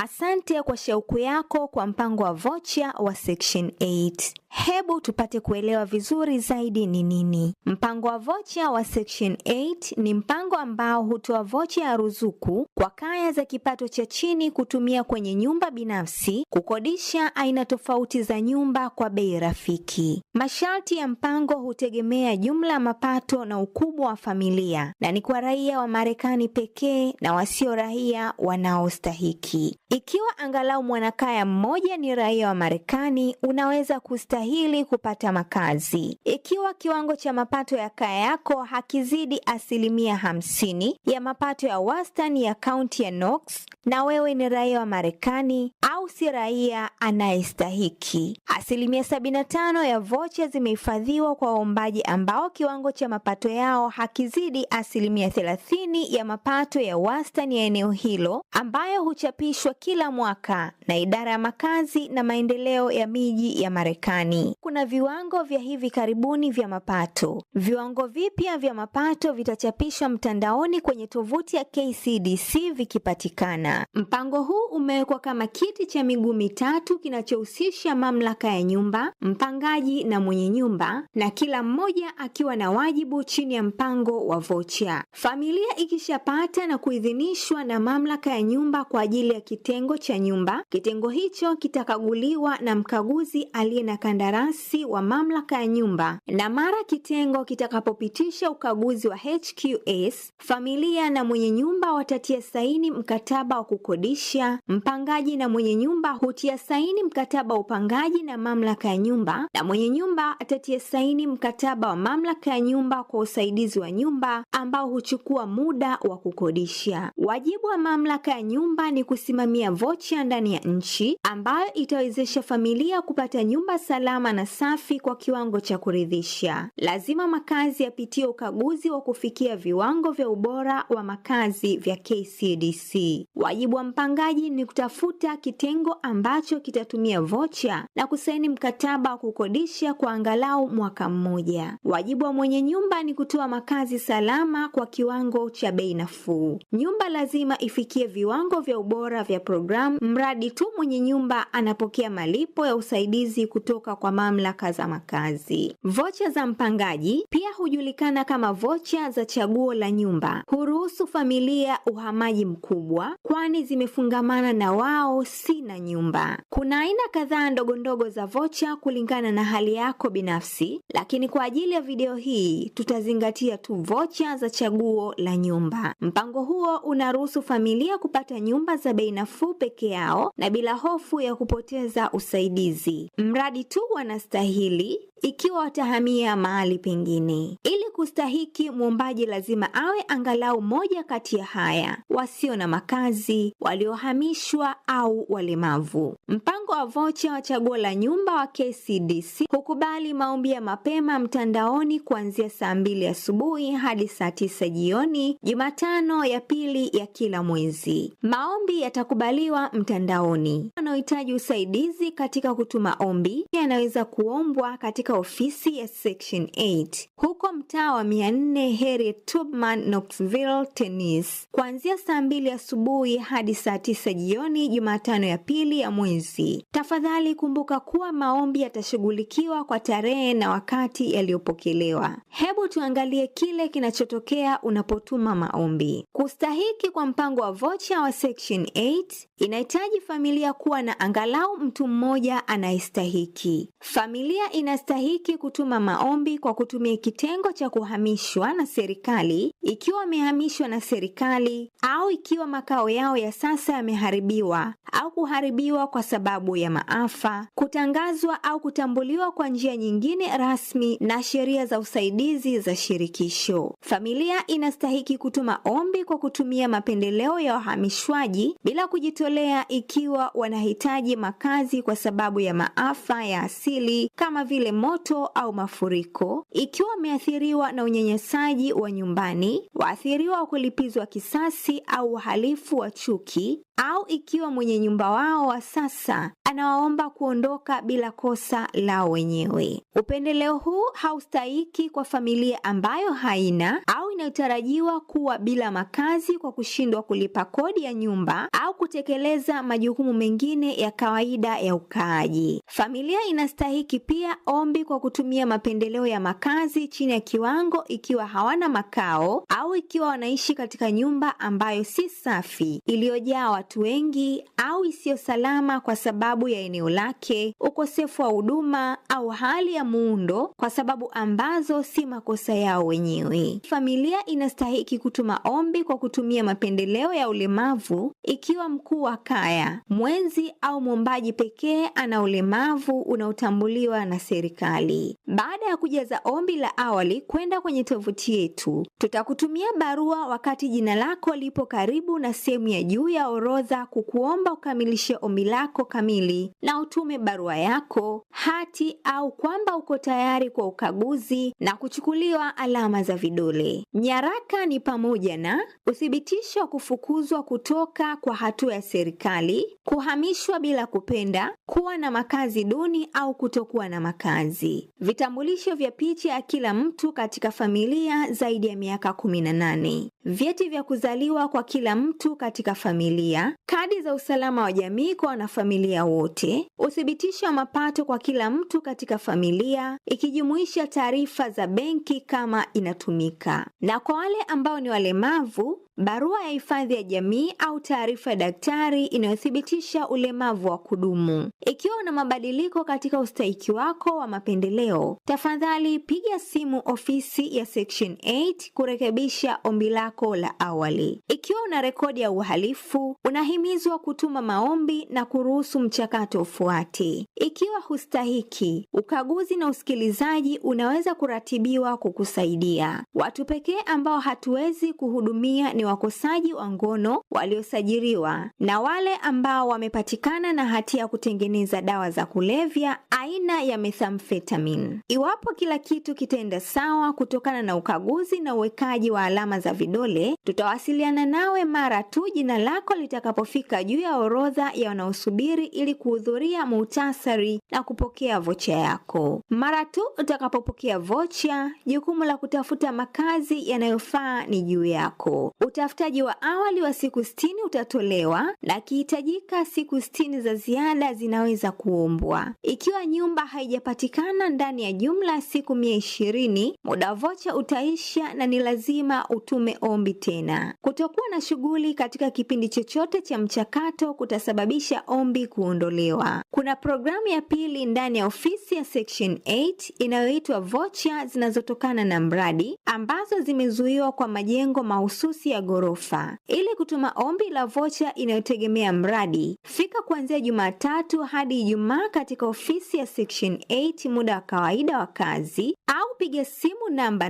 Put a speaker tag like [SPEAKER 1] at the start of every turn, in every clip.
[SPEAKER 1] Asante kwa shauku yako kwa mpango wa vocha wa Section 8. Hebu tupate kuelewa vizuri zaidi ni nini. Mpango wa vocha wa Section 8 ni mpango ambao hutoa vocha ya ruzuku kwa kaya za kipato cha chini kutumia kwenye nyumba binafsi, kukodisha aina tofauti za nyumba kwa bei rafiki. Masharti ya mpango hutegemea jumla ya mapato na ukubwa wa familia na ni kwa raia wa Marekani pekee na wasio raia wanaostahiki. Ikiwa angalau mwanakaya mmoja ni raia wa Marekani, unaweza kustahili kupata makazi. Ikiwa kiwango cha mapato ya kaya yako hakizidi 50% ya mapato ya wastani ya kaunti ya Knox, na wewe ni raia wa Marekani au si raia anayestahiki. 75% ya vocha zimehifadhiwa kwa waombaji ambao kiwango cha mapato yao hakizidi 30% ya mapato ya wastani ya eneo hilo, ambayo huchapishwa kila mwaka na idara ya makazi na maendeleo ya miji ya Marekani. Kuna viwango vya hivi karibuni vya mapato. Viwango vipya vya mapato vitachapishwa mtandaoni kwenye tovuti ya KCDC vikipatikana. Mpango huu umewekwa kama kiti cha miguu mitatu kinachohusisha mamlaka ya nyumba, mpangaji na mwenye nyumba, na kila mmoja akiwa na wajibu chini ya mpango wa vocha. Familia ikishapata na kuidhinishwa na mamlaka ya nyumba kwa ajili ya kitengo cha nyumba, kitengo hicho kitakaguliwa na mkaguzi aliye na kandarasi wa mamlaka ya nyumba, na mara kitengo kitakapopitisha ukaguzi wa HQS, familia na mwenye nyumba watatia saini mkataba wa kukodisha. Mpangaji na mwenye nyumba hutia saini mkataba wa upangaji na mamlaka ya nyumba, na mwenye nyumba atatia saini mkataba wa mamlaka ya nyumba kwa usaidizi wa nyumba ambao huchukua muda wa kukodisha. Wajibu wa mamlaka ya nyumba ni kusimamia vocha ndani ya nchi ambayo itawezesha familia kupata nyumba salama na safi kwa kiwango cha kuridhisha. Lazima makazi yapitie ukaguzi wa kufikia viwango vya ubora wa makazi vya KCDC. Wajibu wa mpangaji ni kutafuta kitengo ambacho kitatumia vocha na kusaini mkataba wa kukodisha kwa angalau mwaka mmoja. Wajibu wa mwenye nyumba ni kutoa makazi salama kwa kiwango cha bei nafuu. Nyumba lazima ifikie viwango vya ubora vya programu mradi tu mwenye nyumba anapokea malipo ya usaidizi kutoka kwa mamlaka za makazi. Vocha za mpangaji pia hujulikana kama vocha za chaguo la nyumba. Huruhusu familia uhamaji mkubwa kwani zimefungamana na wao si na nyumba. Kuna aina kadhaa ndogo za vocha kulingana na hali yako binafsi, lakini kwa ajili ya video hii tutazingatia tu vocha za chaguo la nyumba. Mpango huo unaruhusu familia kupata nyumba za bei nafuu peke yao na bila hofu ya kupoteza usaidizi, mradi tu wanastahili ikiwa watahamia mahali pengine. Ili kustahiki, muombaji lazima awe angalau moja kati ya haya: wasio na makazi, waliohamishwa au walemavu. Mpango wa vocha wa chaguo la nyumba wa KCDC hukubali maombi ya mapema mtandaoni kuanzia saa 2 asubuhi hadi saa 9 jioni, Jumatano ya pili ya kila mwezi. Maombi yatakubaliwa mtandaoni. Wanaohitaji usaidizi katika kutuma ombi yanaweza kuombwa katika ofisi ya Section 8 huko mtaa wa 400 Harriet Tubman, Knoxville, Tennessee, kuanzia saa 2 asubuhi hadi saa 9 jioni, Jumatano ya pili ya mwezi. Tafadhali kumbuka kuwa maombi yatashughulikiwa kwa tarehe na wakati yaliyopokelewa. Hebu tuangalie kile kinachotokea unapotuma maombi. Kustahiki kwa mpango wa vocha wa Section 8 inahitaji familia kuwa na angalau mtu mmoja anayestahiki. Familia inastahiki kutuma maombi kwa kutumia kitengo cha kuhamishwa na serikali ikiwa wamehamishwa na serikali, au ikiwa makao yao ya sasa yameharibiwa au kuharibiwa kwa sababu ya maafa, kutangazwa au kutambuliwa kwa njia nyingine rasmi na sheria za usaidizi za shirikisho. Familia inastahiki kutuma ombi kwa kutumia mapendeleo ya wahamishwaji bila kujitolea ikiwa wanahitaji makazi kwa sababu ya maafa ya asili kama vile moto au mafuriko, ikiwa wameathiriwa na unyanyasaji wa nyumbani, waathiriwa wa kulipizwa kisasi au uhalifu wa chuki, au ikiwa mwenye nyumba wao wa sasa anawaomba kuondoka bila kosa lao wenyewe. Upendeleo huu haustahiki kwa familia ambayo haina au inayotarajiwa kuwa bila makazi kwa kushindwa kulipa kodi ya nyumba au kutekeleza majukumu mengine ya kawaida ya ukaaji. Familia inastahiki pia ombi kwa kutumia mapendeleo ya makazi chini ya kiwango ikiwa hawana makao au ikiwa wanaishi katika nyumba ambayo si safi, iliyojaa watu wengi au isiyo salama kwa sababu ya eneo lake, ukosefu wa huduma au hali ya muundo kwa sababu ambazo si makosa yao wenyewe. Familia inastahiki kutuma ombi kwa kutumia mapendeleo ya ulemavu ikiwa mkuu wa kaya, mwenzi au mwombaji pekee ana ulemavu unaotambuliwa na serikali. Baada ya kujaza ombi la awali kwenda kwenye tovuti yetu, tutakutumia barua wakati jina lako lipo karibu na sehemu ya juu ya orodha kukuomba ukamilishe ombi lako kamili na utume barua yako, hati au kwamba uko tayari kwa ukaguzi na kuchukuliwa alama za vidole. Nyaraka ni pamoja na uthibitisho wa kufukuzwa kutoka kwa hatua ya serikali, kuhamishwa bila kupenda, kuwa na makazi duni au kutokuwa na makazi, vitambulisho vya picha ya kila mtu katika familia zaidi ya miaka 18, vyeti vya kuzaliwa kwa kila mtu katika familia, kadi za usalama wa jamii kwa wanafamilia wote, uthibitisho wa mapato kwa kila mtu katika familia ikijumuisha taarifa za benki kama inatumika. Na kwa wale ambao ni walemavu, barua ya hifadhi ya jamii au taarifa ya daktari inayothibitisha ulemavu wa kudumu. Ikiwa una mabadiliko katika ustahiki wako wa mapendeleo, tafadhali piga simu ofisi ya Section 8 kurekebisha ombi lako la awali. Ikiwa una rekodi ya uhalifu, unahimizwa kutuma maombi na kuruhusu mchakato ufuate. Ikiwa hustahiki, ukaguzi na usikilizaji unaweza kuratibiwa kukusaidia. Watu pekee ambao hatuwezi kuhudumia ni wakosaji wa ngono waliosajiliwa na wale ambao wamepatikana na hatia ya kutengeneza dawa za kulevya aina ya methamphetamine. Iwapo kila kitu kitaenda sawa kutokana na ukaguzi na uwekaji wa alama za vidole, tutawasiliana nawe mara tu jina lako litakapofika juu ya orodha ya wanaosubiri ili kuhudhuria muhtasari na kupokea vocha yako. Mara tu utakapopokea vocha, jukumu la kutafuta makazi yanayofaa ni juu yako. Utafutaji wa awali wa siku 60 utatolewa na kihitajika siku 60 za ziada zinaweza kuombwa. Ikiwa nyumba haijapatikana ndani ya jumla ya siku 120, muda vocha utaisha na ni lazima utume ombi tena. Kutokuwa na shughuli katika kipindi chochote cha mchakato kutasababisha ombi kuondolewa. Kuna programu ya pili ndani ya ofisi ya Section 8 inayoitwa vocha zinazotokana na mradi ambazo zimezuiwa kwa majengo mahususi ya ghorofa. Ili kutuma ombi la vocha inayotegemea mradi, fika kuanzia Jumatatu hadi Ijumaa katika ofisi ya Section 8 muda wa kawaida wa kazi, au piga simu namba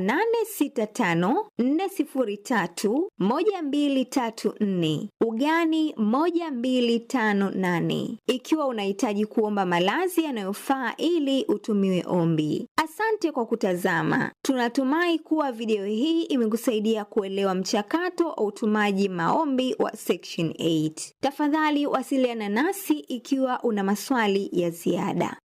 [SPEAKER 1] 865-403-1234 ugani 1258 ikiwa unahitaji kuomba malazi yanayofaa ili utumiwe ombi. Asante kwa kutazama. Tunatumai kuwa video hii imekusaidia kuelewa mchakato wa utumaji maombi wa Section 8. Tafadhali wasiliana nasi ikiwa una maswali ya ziada.